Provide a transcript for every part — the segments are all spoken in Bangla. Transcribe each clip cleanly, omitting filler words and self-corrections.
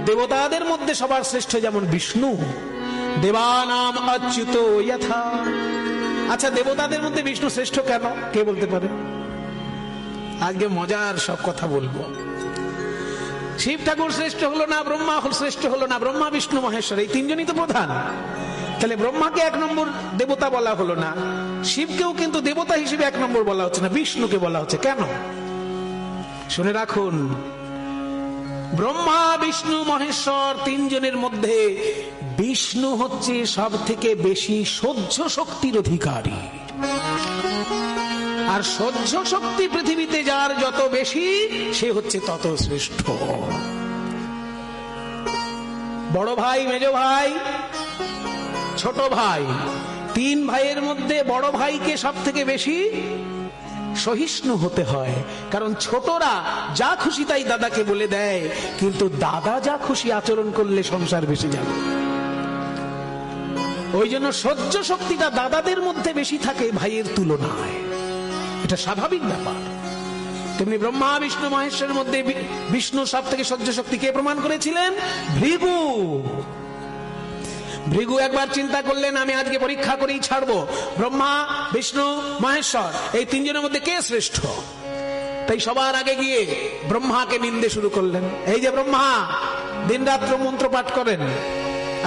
দেবতাদের মধ্যে সবার শ্রেষ্ঠ যেমন বিষ্ণু, দেবানাম অচ্যুত যথা। আচ্ছা, দেবতাদের মধ্যে বিষ্ণু শ্রেষ্ঠ কেন, কে বলতে পারে? আজকে মজার সব কথা বলবো। শিব ঠাকুর শ্রেষ্ঠ হলো না, ব্রহ্মা শ্রেষ্ঠ হলো না, ব্রহ্মা বিষ্ণু মহেশ্বর এই তিনজনই তো প্রধান। তাহলে ব্রহ্মাকে 1 নম্বর দেবতা বলা হলো না, শিবকেও কিন্তু দেবতা হিসেবে 1 নম্বর বলা হচ্ছে না, বিষ্ণুকে বলা হচ্ছে কেন? শুনে রাখুন, ব্রহ্মা বিষ্ণু মহেশ্বর তিনজনের মধ্যে বিষ্ণু হচ্ছে সব থেকে বেশি সহ্য শক্তির অধিকারী। আর সহ্য শক্তি পৃথিবীতে যার যত বেশি, সে হচ্ছে তত শ্রেষ্ঠ। বড় ভাই, মেজ ভাই, ছোট ভাই, 3 ভাইয়ের মধ্যে বড় ভাইকে সব থেকে বেশি সহিষ্ণু হতে হয়, কারণ ছোটরা যা খুশি তাই দাদাকে বলে দেয়, কিন্তু দাদা যা খুশি আচরণ করলে সংসার বেশি যাবে। ওই জন্য সহ্য শক্তিটা দাদাদের মধ্যে বেশি থাকে ভাইয়ের তুলনায়, এটা স্বাভাবিক ব্যাপার। তেমনি ব্রহ্মা বিষ্ণু মহেশ্বরের মধ্যে বিষ্ণু সব থেকে সহ্য শক্তি কে প্রমাণ করেছিলেন? ভৃগু। ভৃগু একবার চিন্তা করলেন, আমি আজকে পরীক্ষা করেই ছাড়বো, ব্রহ্মা বিষ্ণু মহেশ্বর এই তিনজনের মধ্যে কে শ্রেষ্ঠ। তাই সবার আগে গিয়ে ব্রহ্মাকে নিন্দে শুরু করলেন। এই যে ব্রহ্মা দিন রাত্র মন্ত্র পাঠ করেন,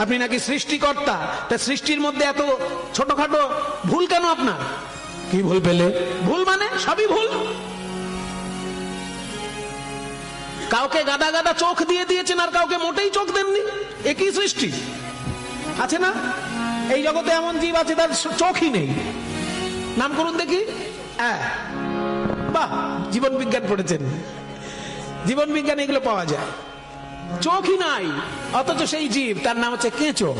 আপনি নাকি সৃষ্টিকর্তা, তা সৃষ্টির মধ্যে এত ছোটখাটো ভুল কেন আপনার? কি ভুল পেলে? ভুল মানে সবই ভুল। কাউকে গাদা গাদা চোখ দিয়ে দিয়েছেন, আর কাউকে মোটেই চোখ দেননি, একই সৃষ্টি আছে না? এই জগতে এমন জীব আছে তার চোখই নেই, নাম করুন দেখি। বাহ, জীবন বিজ্ঞান পড়েছেন, জীবন বিজ্ঞান এগুলো পাওয়া যায়। চোখই নাই, অথচ সেই জীব, তার নাম হচ্ছে কেঁচো।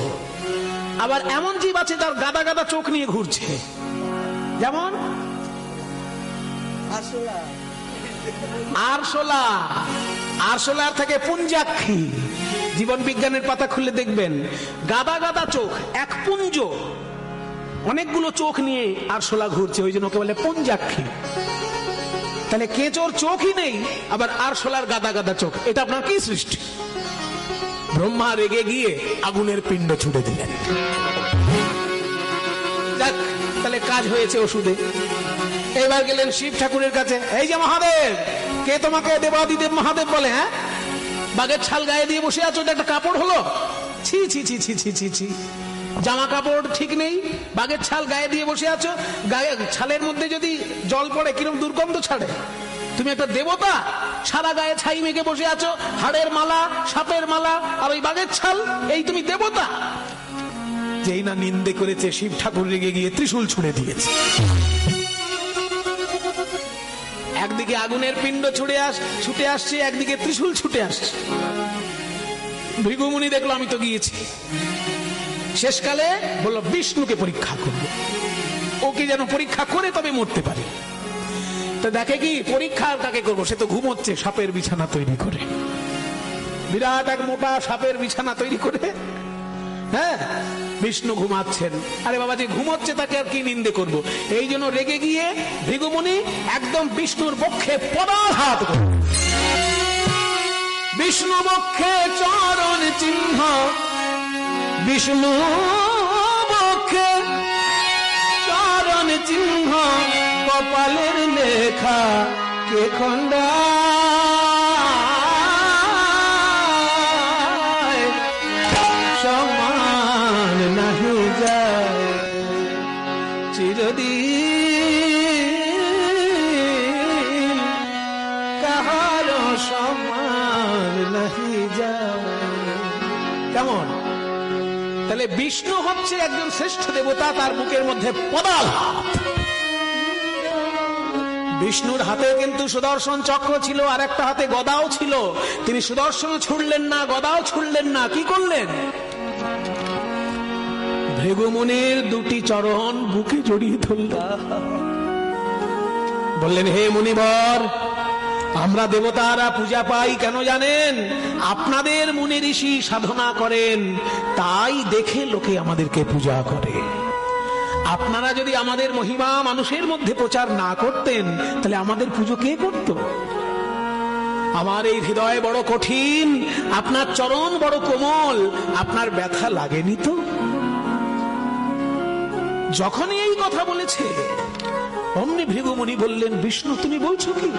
আবার এমন জীব আছে তার গাদা গাদা চোখ নিয়ে ঘুরছে, যেমন আরশোলা। আরশোলার থেকে পুঞ্জাক্ষী। জীবন বিজ্ঞানের পাতা খুলে দেখবেন, গাদা গাদা চোখ, এক পুঞ্জ, অনেকগুলো চোখ নিয়ে আরশোলা ঘুরছে, ওই জন্য ওকে বলে পুঞ্জাক্ষী। তাহলে কেঁচোর চোখই নেই, আবার আরশোলার গাদা গাদা চোখ, এটা আপনার কি সৃষ্টি? ব্রহ্মা রেগে গিয়ে আগুনের পিণ্ড ছুড়ে দিলেন। যাক, তাহলে কাজ হয়েছে ওষুধে। এবার গেলেন শিব ঠাকুরের কাছে। এই যে মহাদেব, কে তোমাকে দেবাদিদেব মহাদেব বলে? হ্যাঁ, বাঘের ছাল গায়ে দিয়ে বসে আছো, একটা কাপড় হলো? ছি ছি ছি ছি ছি ছি ছি, জামা কাপড় ঠিক নেই, বাঘের ছাল গায়ে দিয়ে বসে আছো, গায়ে ছালের মধ্যে যদি জল পড়ে কিরকম দুর্গন্ধ ছাড়ে। তুমি একটা দেবতা, সারা গায়ে ছাই মেখে বসে আছো, হাড়ের মালা, সাপের মালা, আর ওই বাঘের ছাল, এই তুমি দেবতা? যেই না নিন্দে করেছে, শিব ঠাকুর রেগে গিয়ে ত্রিশূল ছুঁড়ে দিয়েছে। একদিকে আগুনের পিণ্ড ছুটে আসছে, একদিকে ত্রিশূল ছুটে আসছে। ভৃগুমুনি দেখলো আমি তো গিয়েছি, শেষকালে বলল বিষ্ণুকে পরীক্ষা করবো, ওকে যেন পরীক্ষা করে তবে মরতে পারে। তো দেখে কি, পরীক্ষা কাকে করবো? সে তো ঘুমোচ্ছে সাপের বিছানা তৈরি করে, বিরাট এক মোটা সাপের বিছানা তৈরি করে। হ্যাঁ, বিষ্ণু ঘুমাচ্ছেন। আরে বাবা, যে ঘুমোচ্ছে তাকে আর কি নিন্দে করব? এই জন্য রেগে গিয়ে ভৃগুমুনি একদম বিষ্ণুর বক্ষে পদাঘাত করে। বিষ্ণু বক্ষে চরণ চিহ্ন, বিষ্ণু বক্ষে চরণ চিহ্ন, কপালের লেখা কে খণ্ডা, সমান নাহি যায় চিরদিন, কাহার সমান নাহি যায়। কেমন? তাহলে বিষ্ণু হচ্ছে একজন শ্রেষ্ঠ দেবতা, তার বুকের মধ্যে পদাঘাত। বিষ্ণুর হাতে কিন্তু সুদর্শন চক্র ছিল, আর একটা হাতে গদাও ছিল। তিনি সুদর্শন ছুড়লেন না, গদাও ছুড়লেন না, কি করলেন? ভৃগুমুনির দুটি চরণ বুকে জড়িয়ে ধরলেন, বললেন, হে মুনিবর, আমরা দেবতারা পূজা পাই কেন জানেন? আপনাদের মুনি ঋষি সাধনা করেন, তাই দেখে লোকে আমাদেরকে পূজা করে। আপনারা যদি আমাদের মহিমা মানুষের মধ্যে প্রচার না করতেন, তাহলে আমাদের পুজো কে করত? আমার এই হৃদয় বড় কঠিন, আপনার চরণ বড় কোমল, আপনার ব্যথা লাগেনি তো? যখনই এই কথা বলেছে অমনি ভৃগুমুনি বললেন, বিষ্ণু তুমি বলছো কি?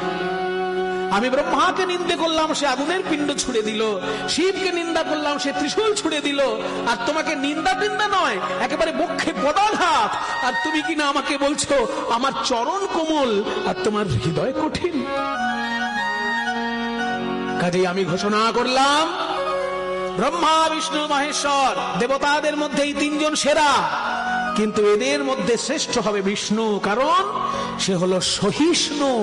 আমি ব্রহ্মাকে নিন্দে করলাম, সে আগুনের পিণ্ড ছুড়ে দিল, শিবকে নিন্দা করলাম, সে ত্রিশূল ছুড়ে দিল, আর তোমাকে নিন্দা টিন্দা নয়, একেবারে বক্ষে পদাঘাত, আর তুমি কিনা আমাকে বলছো আমার চরণ কোমল আর তোমার হৃদয় কঠিন। কাজেই আমি ঘোষণা করলাম, ব্রহ্মা বিষ্ণু মহেশ্বর দেবতাদের মধ্যে এই তিনজন সেরা, কিন্তু এদের মধ্যে শ্রেষ্ঠ হবে বিষ্ণু, কারণ সে হলো সহিষ্ণু।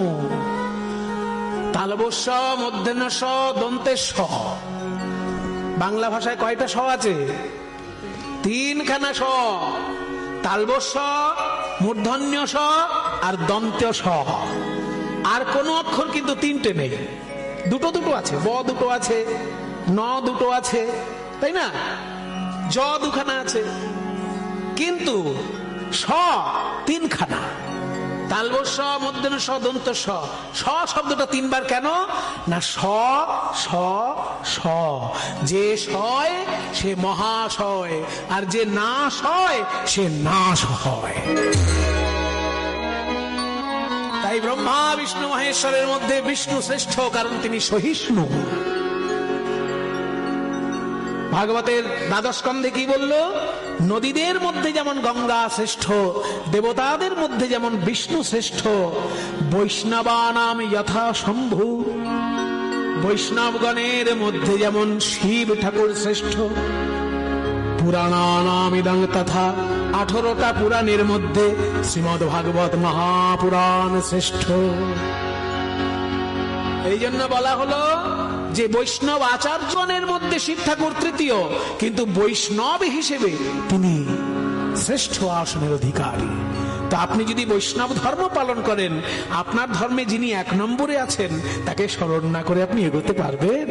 তালবস্য মূর্ধন্য স দন্তে স। বাংলা ভাষায় কয়টা স আছে? তিনখানা স। তালবস্য, মূর্ধন্য স আর দন্ত্য স। আর কোন অক্ষর কিন্তু তিনটে নেই, দুটো দুটো আছে, ব দুটো আছে, ন দুটো আছে, তাই না? জ দুখানা আছে, কিন্তু স তিনখানা। তালবস্য মূর্ধন্য স দন্ত স। স শব্দটা তিনবার কেন না? স স স। যে সয় সে মহাশয়, আর যে না সয় সে নাশ হয়। তাই ব্রহ্মা বিষ্ণু মহেশ্বরের মধ্যে বিষ্ণু শ্রেষ্ঠ, কারণ তিনি সহিষ্ণু। ভাগবতের দ্বাদশ স্কন্ধে কি বলল? নদীদের মধ্যে যেমন গঙ্গা শ্রেষ্ঠ, দেবতাদের মধ্যে যেমন বিষ্ণু শ্রেষ্ঠ, বৈষ্ণবানাম যথা শম্ভু, বৈষ্ণবগণের মধ্যে যেমন শিব ঠাকুর শ্রেষ্ঠ, পুরাণানাম ইদং তথা, 18টা পুরাণের মধ্যে শ্রীমদ্ ভাগবত মহাপুরাণ শ্রেষ্ঠ। এই জন্য বলা হলো যে বৈষ্ণব আচার্যগণের মধ্যে শিব ঠাকুর তৃতীয়, কিন্তু বৈষ্ণব হিসেবে তিনি শ্রেষ্ঠ আসনের অধিকারী। তো আপনি যদি বৈষ্ণব ধর্ম পালন করেন, আপনার ধর্মে যিনি 1 নম্বরে আছেন তাকে স্মরণ না করে আপনি এগোতে পারবেন?